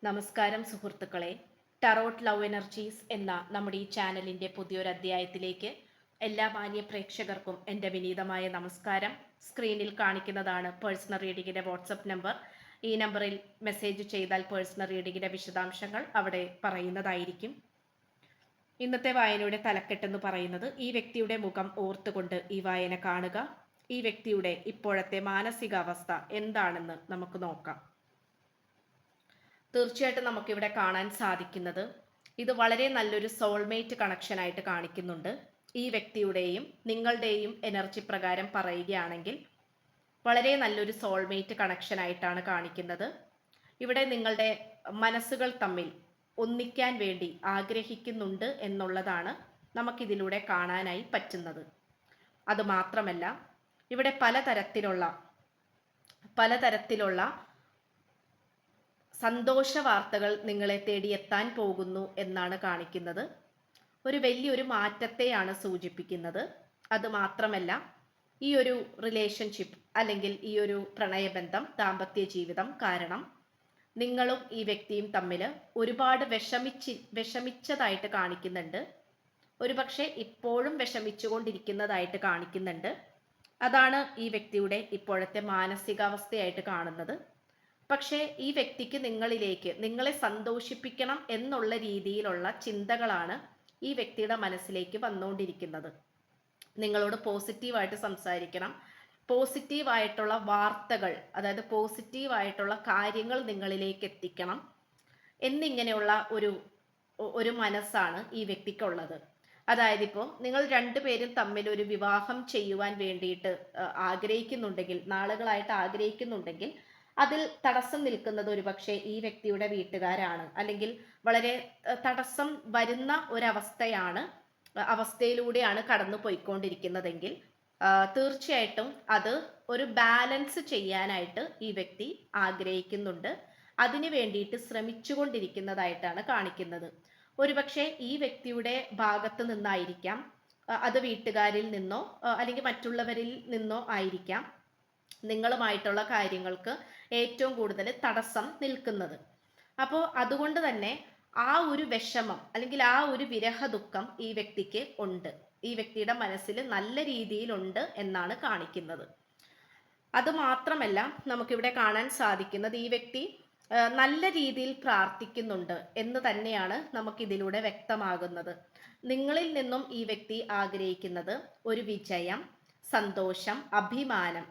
നമസ്കാരം സുഹൃത്തുക്കളെ. Tarot love energies എന്ന നമ്മുടെ ഈ ചാനലിൻ്റെ പുതിയൊരു അധ്യായത്തിലേക്ക് എല്ലാ മാന്യ പ്രേക്ഷകർക്കും എൻ്റെ വിനീതമായ നമസ്കാരം. സ്ക്രീനിൽ കാണിക്കുന്നതാണ് പേഴ്സണൽ റീഡിങ്ങിൻ്റെ വാട്സപ്പ് നമ്പർ. ഈ നമ്പറിൽ മെസ്സേജ് ചെയ്താൽ പേഴ്സണൽ റീഡിങ്ങിൻ്റെ വിശദാംശങ്ങൾ അവിടെ പറയുന്നതായിരിക്കും. ഇന്നത്തെ വായനയുടെ തലക്കെട്ടെന്ന് പറയുന്നത് ഈ വ്യക്തിയുടെ മുഖം ഓർത്തുകൊണ്ട് ഈ വായന കാണുക. ഈ വ്യക്തിയുടെ ഇപ്പോഴത്തെ മാനസികാവസ്ഥ എന്താണെന്ന് നമുക്ക് നോക്കാം. തീർച്ചയായിട്ടും നമുക്കിവിടെ കാണാൻ സാധിക്കുന്നത് ഇത് വളരെ നല്ലൊരു സോൾമേറ്റ് കണക്ഷനായിട്ട് കാണിക്കുന്നുണ്ട്. ഈ വ്യക്തിയുടെയും നിങ്ങളുടെയും എനർജി പ്രകാരം പറയുകയാണെങ്കിൽ വളരെ നല്ലൊരു സോൾമേറ്റ് കണക്ഷനായിട്ടാണ് കാണിക്കുന്നത്. ഇവിടെ നിങ്ങളുടെ മനസ്സുകൾ തമ്മിൽ ഒന്നിക്കാൻ വേണ്ടി ആഗ്രഹിക്കുന്നുണ്ട് എന്നുള്ളതാണ് നമുക്കിതിലൂടെ കാണാനായി പറ്റുന്നത്. അതുമാത്രമല്ല, ഇവിടെ പലതരത്തിലുള്ള സന്തോഷ വാർത്തകൾ നിങ്ങളെ തേടി എത്താൻ പോകുന്നു എന്നാണ് കാണിക്കുന്നത്. ഒരു വലിയൊരു മാറ്റത്തെയാണ് സൂചിപ്പിക്കുന്നത്. അതുമാത്രമല്ല, ഈ ഒരു റിലേഷൻഷിപ്പ് അല്ലെങ്കിൽ ഈ ഒരു പ്രണയബന്ധം, ദാമ്പത്യ ജീവിതം കാരണം നിങ്ങളും ഈ വ്യക്തിയും തമ്മിൽ ഒരുപാട് വിഷമിച്ചതായിട്ട് കാണിക്കുന്നുണ്ട്. ഒരുപക്ഷെ ഇപ്പോഴും വിഷമിച്ചുകൊണ്ടിരിക്കുന്നതായിട്ട് കാണിക്കുന്നുണ്ട്. അതാണ് ഈ വ്യക്തിയുടെ ഇപ്പോഴത്തെ മാനസികാവസ്ഥയായിട്ട് കാണുന്നത്. പക്ഷേ ഈ വ്യക്തിക്ക് നിങ്ങളെ സന്തോഷിപ്പിക്കണം എന്നുള്ള രീതിയിലുള്ള ചിന്തകളാണ് ഈ വ്യക്തിയുടെ മനസ്സിലേക്ക് വന്നുകൊണ്ടിരിക്കുന്നത്. നിങ്ങളോട് പോസിറ്റീവായിട്ട് സംസാരിക്കണം, പോസിറ്റീവായിട്ടുള്ള വാർത്തകൾ, അതായത് പോസിറ്റീവായിട്ടുള്ള കാര്യങ്ങൾ നിങ്ങളിലേക്ക് എത്തിക്കണം എന്നിങ്ങനെയുള്ള ഒരു മനസ്സാണ് ഈ വ്യക്തിക്കുള്ളത്. അതായത് ഇപ്പോൾ നിങ്ങൾ രണ്ടുപേരും തമ്മിൽ ഒരു വിവാഹം ചെയ്യുവാൻ വേണ്ടിയിട്ട് ആഗ്രഹിക്കുന്നുണ്ടെങ്കിൽ, നാളുകളായിട്ട് ആഗ്രഹിക്കുന്നുണ്ടെങ്കിൽ അതിൽ തടസ്സം നിൽക്കുന്നത് ഒരുപക്ഷെ ഈ വ്യക്തിയുടെ വീട്ടുകാരാണ്, അല്ലെങ്കിൽ വളരെ തടസ്സം വരുന്ന അവസ്ഥയിലൂടെയാണ് കടന്നു പോയിക്കൊണ്ടിരിക്കുന്നതെങ്കിൽ തീർച്ചയായിട്ടും അത് ഒരു ബാലൻസ് ചെയ്യാനായിട്ട് ഈ വ്യക്തി ആഗ്രഹിക്കുന്നുണ്ട്. അതിനു വേണ്ടിയിട്ട് ശ്രമിച്ചുകൊണ്ടിരിക്കുന്നതായിട്ടാണ് കാണിക്കുന്നത്. ഒരുപക്ഷെ ഈ വ്യക്തിയുടെ ഭാഗത്ത് നിന്നായിരിക്കാം, അത് വീട്ടുകാരിൽ നിന്നോ അല്ലെങ്കിൽ മറ്റുള്ളവരിൽ നിന്നോ ആയിരിക്കാം നിങ്ങളുമായിട്ടുള്ള കാര്യങ്ങൾക്ക് ഏറ്റവും കൂടുതൽ തടസ്സം നിൽക്കുന്നത്. അപ്പോൾ അതുകൊണ്ട് തന്നെ ആ ഒരു വിഷമം അല്ലെങ്കിൽ ആ ഒരു വിരഹ ദുഃഖം ഈ വ്യക്തിക്ക് ഉണ്ട്, ഈ വ്യക്തിയുടെ മനസ്സിൽ നല്ല രീതിയിലുണ്ട് എന്നാണ് കാണിക്കുന്നത്. അതുമാത്രമല്ല, നമുക്കിവിടെ കാണാൻ സാധിക്കുന്നത് ഈ വ്യക്തി നല്ല രീതിയിൽ പ്രാർത്ഥിക്കുന്നുണ്ട് എന്ന് തന്നെയാണ് നമുക്കിതിലൂടെ വ്യക്തമാകുന്നത്. നിങ്ങളിൽ നിന്നും ഈ വ്യക്തി ആഗ്രഹിക്കുന്നത് ഒരു വിജയം, സന്തോഷം,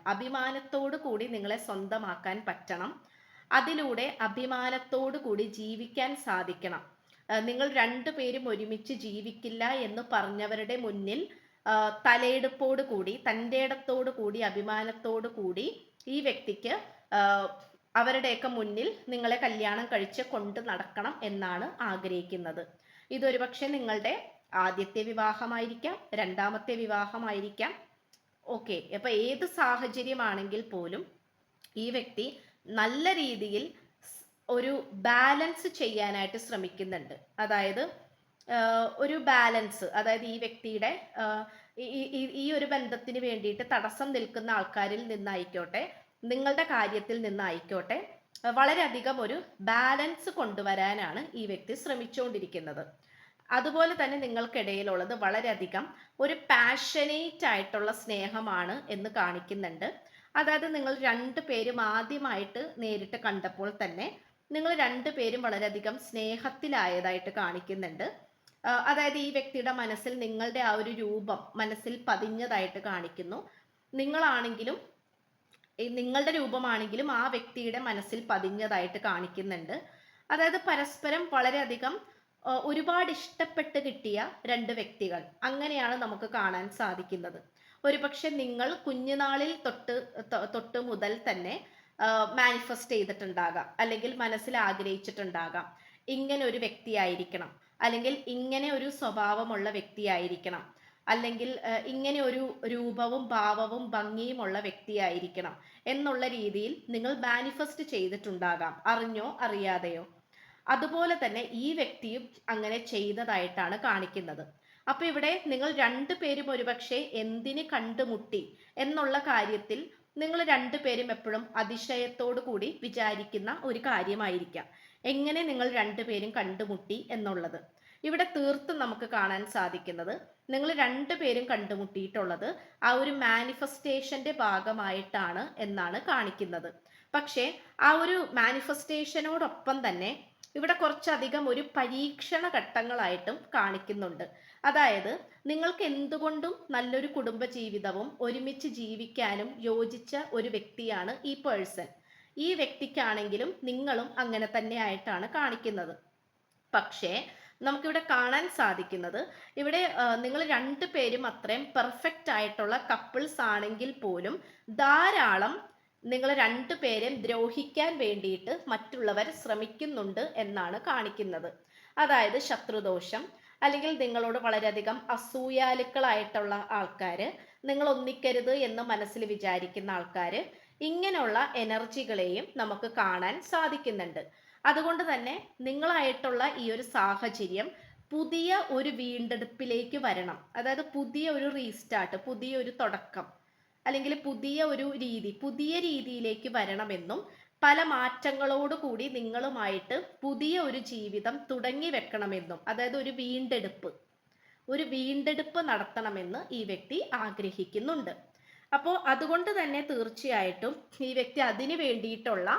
അഭിമാനത്തോടു കൂടി നിങ്ങളെ സ്വന്തമാക്കാൻ പറ്റണം. അതിലൂടെ അഭിമാനത്തോടു കൂടി ജീവിക്കാൻ സാധിക്കണം. നിങ്ങൾ രണ്ടുപേരും ഒരുമിച്ച് ജീവിക്കില്ല എന്ന് പറഞ്ഞവരുടെ മുന്നിൽ തലയെടുപ്പോടു കൂടി, തൻ്റെ ഇടത്തോടു കൂടി, അഭിമാനത്തോടു കൂടി ഈ വ്യക്തിക്ക് അവരുടെയൊക്കെ മുന്നിൽ നിങ്ങളെ കല്യാണം കഴിച്ച് കൊണ്ട് നടക്കണം എന്നാണ് ആഗ്രഹിക്കുന്നത്. ഇതൊരുപക്ഷെ നിങ്ങളുടെ ആദ്യത്തെ വിവാഹമായിരിക്കാം, രണ്ടാമത്തെ വിവാഹമായിരിക്കാം. ഓക്കെ, അപ്പൊ ഏത് സാഹചര്യമാണെങ്കിൽ പോലും ഈ വ്യക്തി നല്ല രീതിയിൽ ഒരു ബാലൻസ് ചെയ്യാനായിട്ട് ശ്രമിക്കുന്നുണ്ട്. അതായത് ഒരു ബാലൻസ്, അതായത് ഈ വ്യക്തിയുടെ ഈ ഒരു ബന്ധത്തിന് വേണ്ടിയിട്ട് തടസ്സം നിൽക്കുന്ന ആൾക്കാരിൽ നിന്നായിക്കോട്ടെ, നിങ്ങളുടെ കാര്യത്തിൽ നിന്നായിക്കോട്ടെ, വളരെയധികം ഒരു ബാലൻസ് കൊണ്ടുവരാനാണ് ഈ വ്യക്തി ശ്രമിച്ചുകൊണ്ടിരിക്കുന്നത്. അതുപോലെ തന്നെ നിങ്ങൾക്കിടയിലുള്ളത് വളരെയധികം ഒരു പാഷനേറ്റ് ആയിട്ടുള്ള സ്നേഹമാണ് എന്ന് കാണിക്കുന്നുണ്ട്. അതായത് നിങ്ങൾ രണ്ടുപേരും ആദ്യമായിട്ട് നേരിട്ട് കണ്ടപ്പോൾ തന്നെ നിങ്ങൾ രണ്ടുപേരും വളരെയധികം സ്നേഹത്തിലായതായിട്ട് കാണിക്കുന്നുണ്ട്. അതായത് ഈ വ്യക്തിയുടെ മനസ്സിൽ നിങ്ങളുടെ ആ ഒരു രൂപം മനസ്സിൽ പതിഞ്ഞതായിട്ട് കാണിക്കുന്നു. നിങ്ങളുടെ രൂപമാണെങ്കിലും ആ വ്യക്തിയുടെ മനസ്സിൽ പതിഞ്ഞതായിട്ട് കാണിക്കുന്നുണ്ട്. അതായത് പരസ്പരം വളരെയധികം ഒരുപാട് ഇഷ്ടപ്പെട്ട് കിട്ടിയ രണ്ട് വ്യക്തികൾ, അങ്ങനെയാണ് നമുക്ക് കാണാൻ സാധിക്കുന്നത്. ഒരുപക്ഷെ നിങ്ങൾ കുഞ്ഞുനാളിൽ തൊട്ട് മുതൽ തന്നെ മാനിഫെസ്റ്റ് ചെയ്തിട്ടുണ്ടാകാം, അല്ലെങ്കിൽ മനസ്സിൽ ആഗ്രഹിച്ചിട്ടുണ്ടാകാം ഇങ്ങനെ ഒരു വ്യക്തിയായിരിക്കണം, അല്ലെങ്കിൽ ഇങ്ങനെ ഒരു സ്വഭാവമുള്ള വ്യക്തിയായിരിക്കണം, അല്ലെങ്കിൽ ഇങ്ങനെ ഒരു രൂപവും ഭാവവും ഭംഗിയുമുള്ള വ്യക്തിയായിരിക്കണം എന്നുള്ള രീതിയിൽ നിങ്ങൾ മാനിഫെസ്റ്റ് ചെയ്തിട്ടുണ്ടാകാം, അറിഞ്ഞോ അറിയാതെയോ. അതുപോലെ തന്നെ ഈ വ്യക്തിയും അങ്ങനെ ചെയ്തതായിട്ടാണ് കാണിക്കുന്നത്. അപ്പൊ ഇവിടെ നിങ്ങൾ രണ്ടുപേരും ഒരുപക്ഷെ എന്തിന് കണ്ടുമുട്ടി എന്നുള്ള കാര്യത്തിൽ നിങ്ങൾ രണ്ടുപേരും എപ്പോഴും അതിശയത്തോടു കൂടി വിചാരിക്കുന്ന ഒരു കാര്യമായിരിക്കാം. എങ്ങനെ നിങ്ങൾ രണ്ടുപേരും കണ്ടുമുട്ടി എന്നുള്ളത്. ഇവിടെ തീർത്തും നമുക്ക് കാണാൻ സാധിക്കുന്നത് നിങ്ങൾ രണ്ടുപേരും കണ്ടുമുട്ടിയിട്ടുള്ളത് ആ ഒരു മാനിഫെസ്റ്റേഷന്റെ ഭാഗമായിട്ടാണ് എന്നാണ് കാണിക്കുന്നത്. പക്ഷേ ആ ഒരു മാനിഫെസ്റ്റേഷനോടൊപ്പം തന്നെ ഇവിടെ കുറച്ചധികം ഒരു പരീക്ഷണ ഘട്ടങ്ങളായിട്ടും കാണിക്കുന്നുണ്ട്. അതായത് നിങ്ങൾക്ക് എന്തുകൊണ്ടും നല്ലൊരു കുടുംബ ജീവിതവും ഒരുമിച്ച് ജീവിക്കാനും യോജിച്ച ഒരു വ്യക്തിയാണ് ഈ പേഴ്സൺ. ഈ വ്യക്തിക്കാണെങ്കിലും നിങ്ങളും അങ്ങനെ തന്നെ ആയിട്ടാണ് കാണിക്കുന്നത്. പക്ഷേ നമുക്കിവിടെ കാണാൻ സാധിക്കുന്നത് ഇവിടെ നിങ്ങൾ രണ്ടുപേരും അത്രയും പെർഫെക്റ്റ് ആയിട്ടുള്ള കപ്പിൾസ് ആണെങ്കിൽ പോലും ധാരാളം നിങ്ങൾ രണ്ടുപേരും ദ്രോഹിക്കാൻ വേണ്ടിയിട്ട് മറ്റുള്ളവർ ശ്രമിക്കുന്നുണ്ട് എന്നാണ് കാണിക്കുന്നത്. അതായത് ശത്രുദോഷം, അല്ലെങ്കിൽ നിങ്ങളോട് വളരെയധികം അസൂയാലുക്കളായിട്ടുള്ള ആൾക്കാര്, നിങ്ങൾ ഒന്നിക്കരുത് എന്ന് മനസ്സിൽ വിചാരിക്കുന്ന ആൾക്കാര്, ഇങ്ങനെയുള്ള എനർജികളെയും നമുക്ക് കാണാൻ സാധിക്കുന്നുണ്ട്. അതുകൊണ്ട് തന്നെ നിങ്ങളായിട്ടുള്ള ഈ ഒരു സാഹചര്യം പുതിയ ഒരു വീണ്ടെടുപ്പിലേക്ക് വരണം. അതായത് പുതിയ ഒരു റീസ്റ്റാർട്ട്, പുതിയ ഒരു തുടക്കം, അല്ലെങ്കിൽ പുതിയ രീതിയിലേക്ക് വരണമെന്നും പല മാറ്റങ്ങളോട് കൂടി നിങ്ങളുമായിട്ട് പുതിയ ഒരു ജീവിതം തുടങ്ങി വെക്കണമെന്നും, അതായത് ഒരു വീണ്ടെടുപ്പ് നടത്തണമെന്ന് ഈ വ്യക്തി ആഗ്രഹിക്കുന്നുണ്ട്. അപ്പോൾ അതുകൊണ്ട് തന്നെ തീർച്ചയായിട്ടും ഈ വ്യക്തി അതിന് വേണ്ടിയിട്ടുള്ള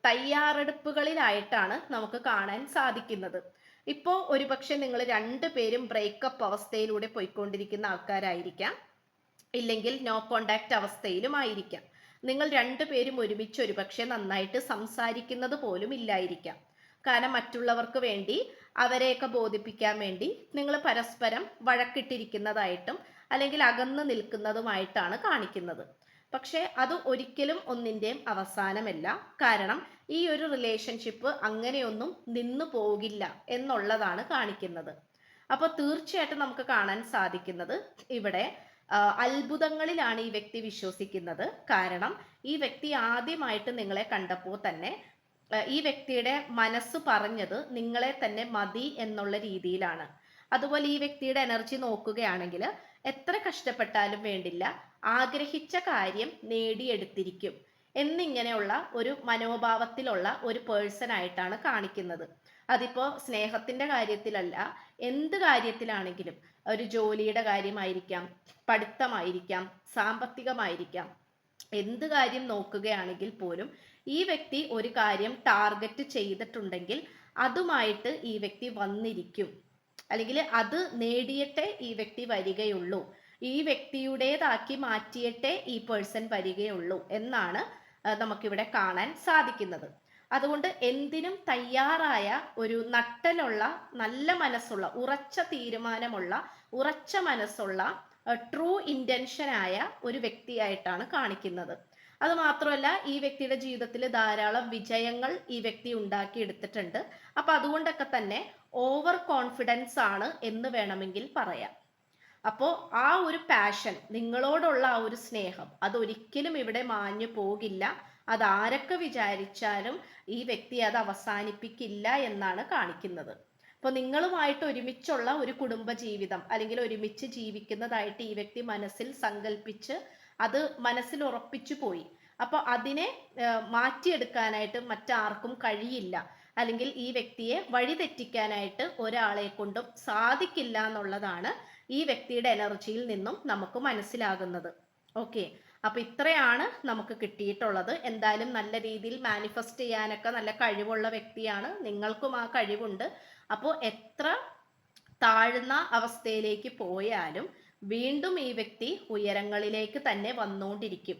തയ്യാറെടുപ്പുകളിലായിട്ടാണ് നമുക്ക് കാണാൻ സാധിക്കുന്നത്. ഇപ്പോൾ ഒരുപക്ഷെ നിങ്ങൾ രണ്ടുപേരും ബ്രേക്കപ്പ് അവസ്ഥയിലൂടെ പോയിക്കൊണ്ടിരിക്കുന്ന ആൾക്കാരായിരിക്കാം, ഇല്ലെങ്കിൽ നോ കോണ്ടാക്ട് അവസ്ഥയിലും ആയിരിക്കാം. നിങ്ങൾ രണ്ടുപേരും ഒരുമിച്ച് ഒരുപക്ഷെ നന്നായിട്ട് സംസാരിക്കുന്നത് പോലും ഇല്ലായിരിക്കാം. കാരണം മറ്റുള്ളവർക്ക് വേണ്ടി, അവരെയൊക്കെ ബോധിപ്പിക്കാൻ വേണ്ടി നിങ്ങൾ പരസ്പരം വഴക്കിട്ടിരിക്കുന്നതായിട്ടും അല്ലെങ്കിൽ അകന്നു നിൽക്കുന്നതുമായിട്ടാണ് കാണിക്കുന്നത്. പക്ഷേ അത് ഒരിക്കലും ഒന്നിൻ്റെയും അവസാനമല്ല. കാരണം ഈ ഒരു റിലേഷൻഷിപ്പ് അങ്ങനെയൊന്നും നിന്നു പോകില്ല എന്നുള്ളതാണ് കാണിക്കുന്നത്. അപ്പോൾ തീർച്ചയായിട്ടും നമുക്ക് കാണാൻ സാധിക്കുന്നത് ഇവിടെ അത്ഭുതങ്ങളിലാണ് ഈ വ്യക്തി വിശ്വസിക്കുന്നത്. കാരണം ഈ വ്യക്തി ആദ്യമായിട്ട് നിങ്ങളെ കണ്ടപ്പോൾ തന്നെ ഈ വ്യക്തിയുടെ മനസ്സ് പറഞ്ഞത് നിങ്ങളെ തന്നെ മതി എന്നുള്ള രീതിയിലാണ്. അതുപോലെ ഈ വ്യക്തിയുടെ എനർജി നോക്കുകയാണെങ്കിൽ എത്ര കഷ്ടപ്പെട്ടാലും വേണ്ടില്ല, ആഗ്രഹിച്ച കാര്യം നേടിയെടുത്തിരിക്കും എന്നിങ്ങനെയുള്ള ഒരു മനോഭാവത്തിലുള്ള ഒരു പേഴ്സൺ ആയിട്ടാണ് കാണിക്കുന്നത്. അതിപ്പോ സ്നേഹത്തിന്റെ കാര്യത്തിലല്ല, എന്ത് കാര്യത്തിലാണെങ്കിലും, ഒരു ജോലിയുടെ കാര്യമായിരിക്കാം, പഠിത്തമായിരിക്കാം, സാമ്പത്തികമായിരിക്കാം, എന്ത് കാര്യം നോക്കുകയാണെങ്കിൽ പോലും ഈ വ്യക്തി ഒരു കാര്യം ടാർഗറ്റ് ചെയ്തിട്ടുണ്ടെങ്കിൽ അതുമായിട്ട് ഈ വ്യക്തി വന്നിരിക്കും, അല്ലെങ്കിൽ അത് നേടിയിട്ടേ ഈ വ്യക്തി വരികയുള്ളൂ, ഈ വ്യക്തിയുടേതാക്കി മാറ്റിയിട്ടേ ഈ പേഴ്സൺ വരികയുള്ളൂ എന്നാണ് നമുക്കിവിടെ കാണാൻ സാധിക്കുന്നത്. അതുകൊണ്ട് എന്തിനും തയ്യാറായ ഒരു നട്ടലുള്ള, നല്ല മനസ്സുള്ള, ഉറച്ച തീരുമാനമുള്ള, ഉറച്ച മനസ്സുള്ള, ട്രൂ ഇന്റൻഷനായ ഒരു വ്യക്തിയായിട്ടാണ് കാണിക്കുന്നത്. അത് മാത്രമല്ല ഈ വ്യക്തിയുടെ ജീവിതത്തിൽ ധാരാളം വിജയങ്ങൾ ഈ വ്യക്തി ഉണ്ടാക്കിയെടുത്തിട്ടുണ്ട്. അപ്പൊ അതുകൊണ്ടൊക്കെ തന്നെ ഓവർ കോൺഫിഡൻസ് ആണ് എന്ന് വേണമെങ്കിൽ പറയാം. അപ്പോൾ ആ ഒരു പാഷൻ, നിങ്ങളോടുള്ള ആ ഒരു സ്നേഹം, അതൊരിക്കലും ഇവിടെ മാഞ്ഞു പോകില്ല. അതാരൊക്കെ വിചാരിച്ചാലും ഈ വ്യക്തി അത് അവസാനിപ്പിക്കില്ല എന്നാണ് കാണിക്കുന്നത്. അപ്പോൾ നിങ്ങളുമായിട്ട് ഒരുമിച്ചുള്ള ഒരു കുടുംബ ജീവിതം, അല്ലെങ്കിൽ ഒരുമിച്ച് ജീവിക്കുന്നതായിട്ട് ഈ വ്യക്തി മനസ്സിൽ സങ്കല്പിച്ച് അത് മനസ്സിൽ ഉറപ്പിച്ചു പോയി. അപ്പോൾ അതിനെ മാറ്റിയെടുക്കാനായിട്ട് മറ്റാർക്കും കഴിയില്ല, അല്ലെങ്കിൽ ഈ വ്യക്തിയെ വഴിതെറ്റിക്കാനായിട്ട് ഒരാളെ കൊണ്ടും സാധിക്കില്ല എന്നുള്ളതാണ് ഈ വ്യക്തിയുടെ എനർജിയിൽ നിന്നും നമുക്ക് മനസ്സിലാകുന്നത്. ഓക്കെ, അപ്പൊ ഇത്രയാണ് നമുക്ക് കിട്ടിയിട്ടുള്ളത്. എന്തായാലും നല്ല രീതിയിൽ മാനിഫെസ്റ്റ് ചെയ്യാനൊക്കെ നല്ല കഴിവുള്ള വ്യക്തിയാണ്, നിങ്ങൾക്കും ആ കഴിവുണ്ട്. അപ്പോൾ എത്ര താഴ്ന്ന അവസ്ഥയിലേക്ക് പോയാലും വീണ്ടും ഈ വ്യക്തി ഉയരങ്ങളിലേക്ക് തന്നെ വന്നുകൊണ്ടിരിക്കും.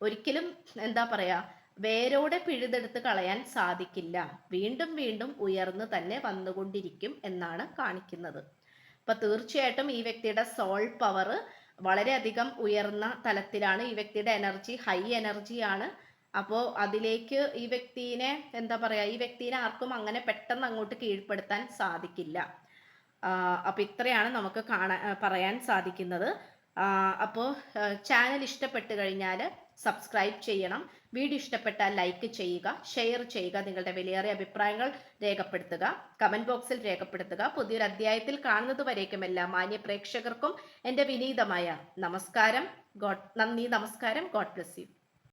ഒരിക്കലും എന്താ പറയാ, വേരോടെ പിഴുതെടുത്ത് കളയാൻ സാധിക്കില്ല. വീണ്ടും വീണ്ടും ഉയർന്നു തന്നെ വന്നുകൊണ്ടിരിക്കും എന്നാണ് കാണിക്കുന്നത്. അപ്പൊ തീർച്ചയായിട്ടും ഈ വ്യക്തിയുടെ സോൾ പവർ വളരെയധികം ഉയർന്ന തലത്തിലാണ്. ഈ വ്യക്തിയുടെ എനർജി ഹൈ എനർജിയാണ്. അപ്പോൾ അതിലേക്ക് ഈ വ്യക്തിനെ എന്താ പറയാ, ഈ വ്യക്തിനെ ആർക്കും അങ്ങനെ പെട്ടെന്ന് അങ്ങോട്ട് കീഴ്പ്പെടുത്താൻ സാധിക്കില്ല. അപ്പൊ ഇത്രയാണ് നമുക്ക് പറയാൻ സാധിക്കുന്നത്. അപ്പോൾ ചാനൽ ഇഷ്ടപ്പെട്ട് കഴിഞ്ഞാൽ സബ്സ്ക്രൈബ് ചെയ്യണം. വീഡിയോ ഇഷ്ടപ്പെട്ടാൽ ലൈക്ക് ചെയ്യുക, ഷെയർ ചെയ്യുക, നിങ്ങളുടെ വിലയേറിയ അഭിപ്രായങ്ങൾ രേഖപ്പെടുത്തുക, കമന്റ് ബോക്സിൽ രേഖപ്പെടുത്തുക. പുതിയൊരു അധ്യായത്തിൽ കാണുന്നത് വരേക്കും എല്ലാ മാന്യ പ്രേക്ഷകർക്കും എൻ്റെ വിനീതമായ നമസ്കാരം. നന്ദി, നമസ്കാരം. God bless you.